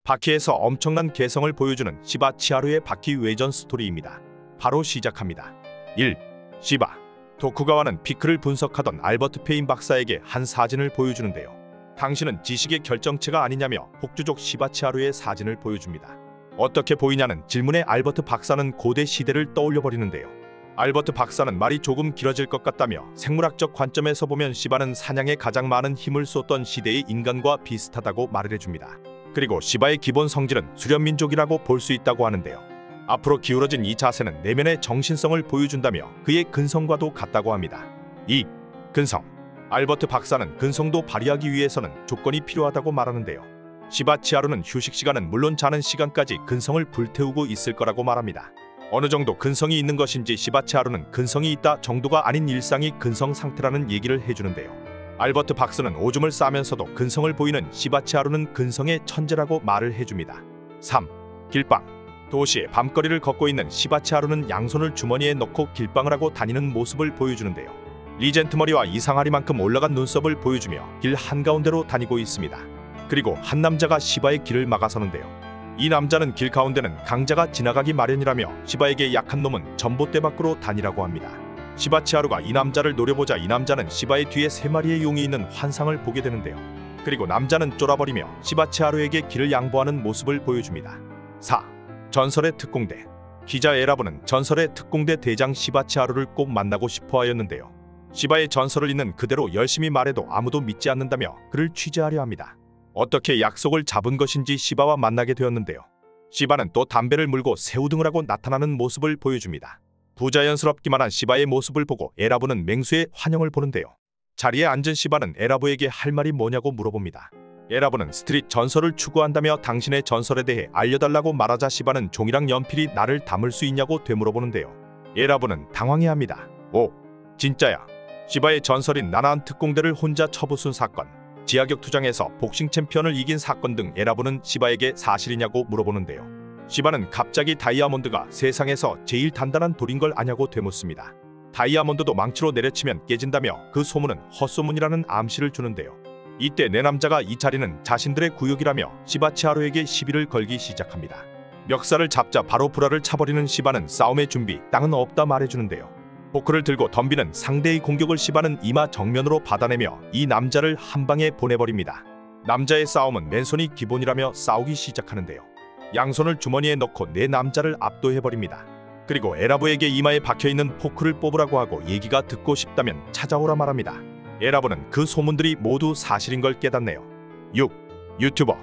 바퀴에서 엄청난 개성을 보여주는 시바 치하루의 바퀴 외전 스토리입니다. 바로 시작합니다. 1. 시바. 도쿠가와는 피크를 분석하던 알버트 페인 박사에게 한 사진을 보여주는데요. 당신은 지식의 결정체가 아니냐며 폭주족 시바 치하루의 사진을 보여줍니다. 어떻게 보이냐는 질문에 알버트 박사는 고대 시대를 떠올려버리는데요. 알버트 박사는 말이 조금 길어질 것 같다며 생물학적 관점에서 보면 시바는 사냥에 가장 많은 힘을 쏟던 시대의 인간과 비슷하다고 말을 해줍니다. 그리고 시바의 기본 성질은 수련민족이라고 볼 수 있다고 하는데요. 앞으로 기울어진 이 자세는 내면의 정신성을 보여준다며 그의 근성과도 같다고 합니다. 2. 근성. 알버트 박사는 근성도 발휘하기 위해서는 조건이 필요하다고 말하는데요. 시바 치하루는 휴식 시간은 물론 자는 시간까지 근성을 불태우고 있을 거라고 말합니다. 어느 정도 근성이 있는 것인지 시바 치하루는 근성이 있다 정도가 아닌 일상이 근성 상태라는 얘기를 해주는데요. 알버트 박사는 오줌을 싸면서도 근성을 보이는 시바 치하루는 근성의 천재라고 말을 해줍니다. 3. 길방. 도시의 밤거리를 걷고 있는 시바 치하루는 양손을 주머니에 넣고 길방을 하고 다니는 모습을 보여주는데요. 리젠트 머리와 이상하리만큼 올라간 눈썹을 보여주며 길 한가운데로 다니고 있습니다. 그리고 한 남자가 시바의 길을 막아서는데요. 이 남자는 길 가운데는 강자가 지나가기 마련이라며 시바에게 약한 놈은 전봇대 밖으로 다니라고 합니다. 시바 치하루가 이 남자를 노려보자 이 남자는 시바의 뒤에 3마리의 용이 있는 환상을 보게 되는데요. 그리고 남자는 쫄아버리며 시바 치하루에게 길을 양보하는 모습을 보여줍니다. 4. 전설의 특공대. 기자 에라브는 전설의 특공대 대장 시바 치하루를 꼭 만나고 싶어 하였는데요. 시바의 전설을 있는 그대로 열심히 말해도 아무도 믿지 않는다며 그를 취재하려 합니다. 어떻게 약속을 잡은 것인지 시바와 만나게 되었는데요. 시바는 또 담배를 물고 새우등을 하고 나타나는 모습을 보여줍니다. 부자연스럽기만 한 시바의 모습을 보고 에라브는 맹수의 환영을 보는데요. 자리에 앉은 시바는 에라브에게 할 말이 뭐냐고 물어봅니다. 에라브는 스트릿 전설을 추구한다며 당신의 전설에 대해 알려달라고 말하자 시바는 종이랑 연필이 나를 담을 수 있냐고 되물어보는데요. 에라브는 당황해합니다. 오, 진짜야. 시바의 전설인 나나한 특공대를 혼자 쳐부순 사건, 지하격 투장에서 복싱 챔피언을 이긴 사건 등 에라브는 시바에게 사실이냐고 물어보는데요. 시바는 갑자기 다이아몬드가 세상에서 제일 단단한 돌인 걸 아냐고 되묻습니다. 다이아몬드도 망치로 내려치면 깨진다며 그 소문은 헛소문이라는 암시를 주는데요. 이때 내 남자가 이 자리는 자신들의 구역이라며 시바 치하루에게 시비를 걸기 시작합니다. 멱살을 잡자 바로 불화를 차버리는 시바는 싸움의 준비 땅은 없다 말해주는데요. 포크를 들고 덤비는 상대의 공격을 시바는 이마 정면으로 받아내며 이 남자를 한 방에 보내버립니다. 남자의 싸움은 맨손이 기본이라며 싸우기 시작하는데요. 양손을 주머니에 넣고 내 남자를 압도해버립니다. 그리고 에라브에게 이마에 박혀있는 포크를 뽑으라고 하고 얘기가 듣고 싶다면 찾아오라 말합니다. 에라브는 그 소문들이 모두 사실인 걸 깨닫네요. 6. 유튜버.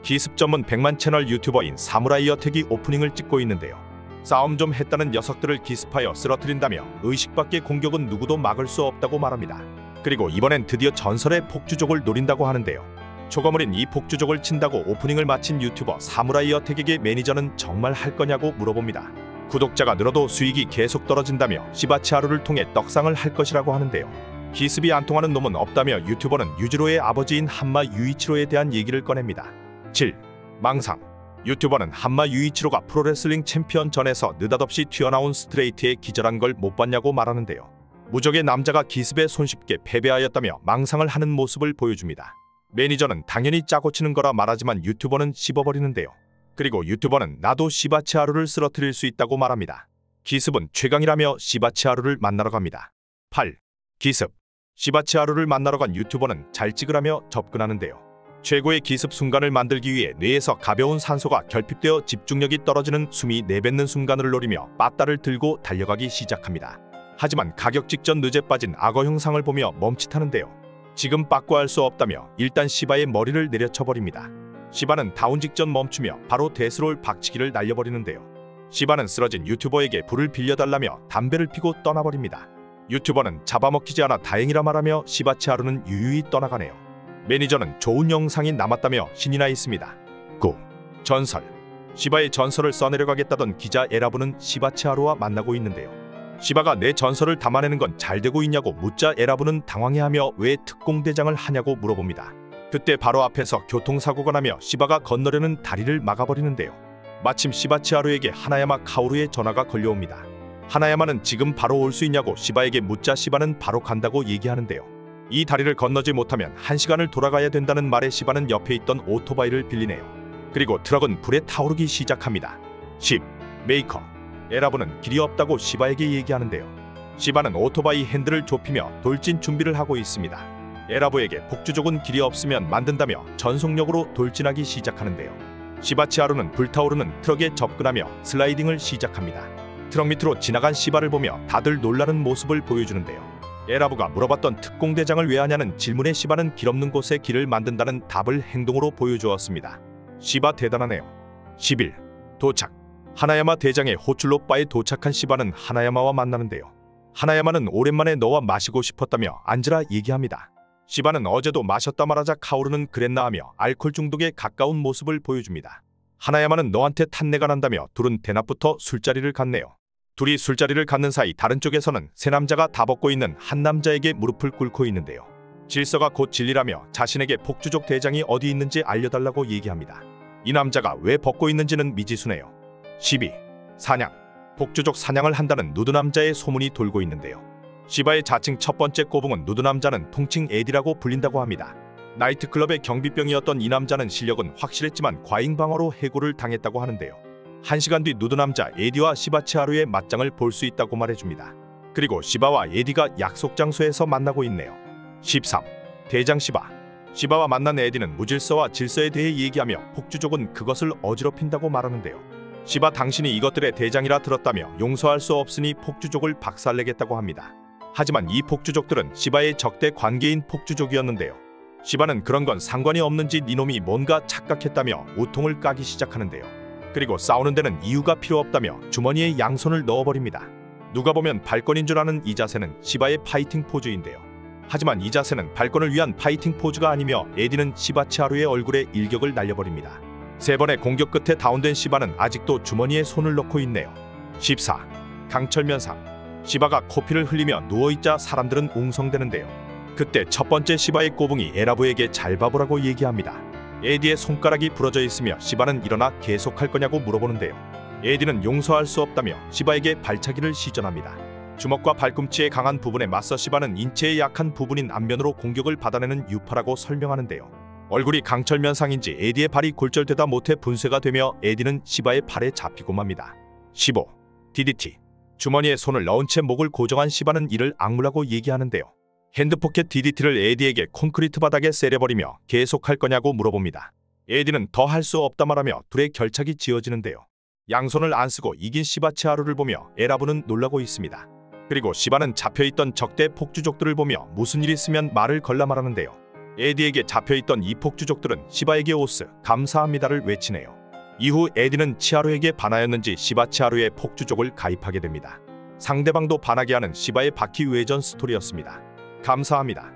기습 전문 100만 채널 유튜버인 사무라이 여택이 오프닝을 찍고 있는데요. 싸움 좀 했다는 녀석들을 기습하여 쓰러뜨린다며 의식 밖의 공격은 누구도 막을 수 없다고 말합니다. 그리고 이번엔 드디어 전설의 폭주족을 노린다고 하는데요. 초거물인 이 폭주족을 친다고 오프닝을 마친 유튜버 사무라이 여택에게 매니저는 정말 할 거냐고 물어봅니다. 구독자가 늘어도 수익이 계속 떨어진다며 시바 치하루를 통해 떡상을 할 것이라고 하는데요. 기습이 안 통하는 놈은 없다며 유튜버는 유지로의 아버지인 한마 유이치로에 대한 얘기를 꺼냅니다. 7. 망상. 유튜버는 한마 유이치로가 프로레슬링 챔피언전에서 느닷없이 튀어나온 스트레이트에 기절한 걸 못 봤냐고 말하는데요. 무적의 남자가 기습에 손쉽게 패배하였다며 망상을 하는 모습을 보여줍니다. 매니저는 당연히 짜고 치는 거라 말하지만 유튜버는 씹어버리는데요. 그리고 유튜버는 나도 시바 치하루를 쓰러뜨릴 수 있다고 말합니다. 기습은 최강이라며 시바 치하루를 만나러 갑니다. 8. 기습. 시바 치하루를 만나러 간 유튜버는 잘 찍으라며 접근하는데요. 최고의 기습 순간을 만들기 위해 뇌에서 가벼운 산소가 결핍되어 집중력이 떨어지는 숨이 내뱉는 순간을 노리며 빠따를 들고 달려가기 시작합니다. 하지만 가격 직전 늦에 빠진 악어 형상을 보며 멈칫하는데요. 지금 빠꾸할 수 없다며 일단 시바의 머리를 내려쳐버립니다. 시바는 다운 직전 멈추며 바로 데스롤 박치기를 날려버리는데요. 시바는 쓰러진 유튜버에게 불을 빌려달라며 담배를 피고 떠나버립니다. 유튜버는 잡아먹히지 않아 다행이라 말하며 시바 치하루는 유유히 떠나가네요. 매니저는 좋은 영상이 남았다며 신이 나 있습니다. 9. 전설. 시바의 전설을 써내려가겠다던 기자 에라브는 시바 치하루와 만나고 있는데요. 시바가 내 전설을 담아내는 건 잘 되고 있냐고 묻자 에라브는 당황해하며 왜 특공대장을 하냐고 물어봅니다. 그때 바로 앞에서 교통사고가 나며 시바가 건너려는 다리를 막아버리는데요. 마침 시바 치하루에게 하나야마 카오루의 전화가 걸려옵니다. 하나야마는 지금 바로 올 수 있냐고 시바에게 묻자 시바는 바로 간다고 얘기하는데요. 이 다리를 건너지 못하면 1시간을 돌아가야 된다는 말에 시바는 옆에 있던 오토바이를 빌리네요. 그리고 트럭은 불에 타오르기 시작합니다. 10. 메이커. 에라브는 길이 없다고 시바에게 얘기하는데요. 시바는 오토바이 핸들을 좁히며 돌진 준비를 하고 있습니다. 에라브에게 폭주족은 길이 없으면 만든다며 전속력으로 돌진하기 시작하는데요. 시바치하루는 불타오르는 트럭에 접근하며 슬라이딩을 시작합니다. 트럭 밑으로 지나간 시바를 보며 다들 놀라는 모습을 보여주는데요. 에라브가 물어봤던 특공대장을 왜 하냐는 질문에 시바는 길 없는 곳에 길을 만든다는 답을 행동으로 보여주었습니다. 시바 대단하네요. 11. 도착. 하나야마 대장의 호출로바에 도착한 시바는 하나야마와 만나는데요. 하나야마는 오랜만에 너와 마시고 싶었다며 앉으라 얘기합니다. 시바는 어제도 마셨다 말하자 카오루는 그랬나 하며 알코올 중독에 가까운 모습을 보여줍니다. 하나야마는 너한테 탄내가 난다며 둘은 대낮부터 술자리를 갖네요. 둘이 술자리를 갖는 사이 다른 쪽에서는 세 남자가 다 벗고 있는 한 남자에게 무릎을 꿇고 있는데요. 질서가 곧 진리라며 자신에게 폭주족 대장이 어디 있는지 알려달라고 얘기합니다. 이 남자가 왜 벗고 있는지는 미지수네요. 12. 사냥. 폭주족 사냥을 한다는 누드 남자의 소문이 돌고 있는데요. 시바의 자칭 첫 번째 꼬붕은 누드 남자는 통칭 에디라고 불린다고 합니다. 나이트클럽의 경비병이었던 이 남자는 실력은 확실했지만 과잉 방어로 해고를 당했다고 하는데요. 1시간 뒤 누드 남자 에디와 시바치하루의 맞짱을 볼 수 있다고 말해줍니다. 그리고 시바와 에디가 약속 장소에서 만나고 있네요. 13. 대장 시바. 시바와 만난 에디는 무질서와 질서에 대해 얘기하며 폭주족은 그것을 어지럽힌다고 말하는데요. 시바 당신이 이것들의 대장이라 들었다며 용서할 수 없으니 폭주족을 박살내겠다고 합니다. 하지만 이 폭주족들은 시바의 적대 관계인 폭주족이었는데요. 시바는 그런 건 상관이 없는지 니놈이 뭔가 착각했다며 우통을 까기 시작하는데요. 그리고 싸우는 데는 이유가 필요 없다며 주머니에 양손을 넣어버립니다. 누가 보면 발권인 줄 아는 이 자세는 시바의 파이팅 포즈인데요. 하지만 이 자세는 발권을 위한 파이팅 포즈가 아니며 에디는 시바치하루의 얼굴에 일격을 날려버립니다. 3번의 공격 끝에 다운된 시바는 아직도 주머니에 손을 넣고 있네요. 14. 강철면상. 시바가 코피를 흘리며 누워있자 사람들은 웅성대는데요. 그때 첫 번째 시바의 꼬붕이 에라브에게 잘 봐보라고 얘기합니다. 에디의 손가락이 부러져 있으며 시바는 일어나 계속할 거냐고 물어보는데요. 에디는 용서할 수 없다며 시바에게 발차기를 시전합니다. 주먹과 발꿈치의 강한 부분에 맞서 시바는 인체의 약한 부분인 안면으로 공격을 받아내는 유파라고 설명하는데요. 얼굴이 강철면상인지 에디의 발이 골절되다 못해 분쇄가 되며 에디는 시바의 팔에 잡히고 맙니다. 15. DDT. 주머니에 손을 넣은 채 목을 고정한 시바는 이를 악물라고 얘기하는데요. 핸드포켓 DDT를 에디에게 콘크리트 바닥에 세려버리며 계속할 거냐고 물어봅니다. 에디는 더 할 수 없다 말하며 둘의 결착이 지어지는데요. 양손을 안 쓰고 이긴 시바치하루를 보며 에라브는 놀라고 있습니다. 그리고 시바는 잡혀있던 적대 폭주족들을 보며 무슨 일 있으면 말을 걸라 말하는데요. 에디에게 잡혀있던 이 폭주족들은 시바에게 오스 감사합니다를 외치네요. 이후 에디는 치하루에게 반하였는지 시바치하루의 폭주족을 가입하게 됩니다. 상대방도 반하게 하는 시바의 바퀴 외전 스토리였습니다. 감사합니다.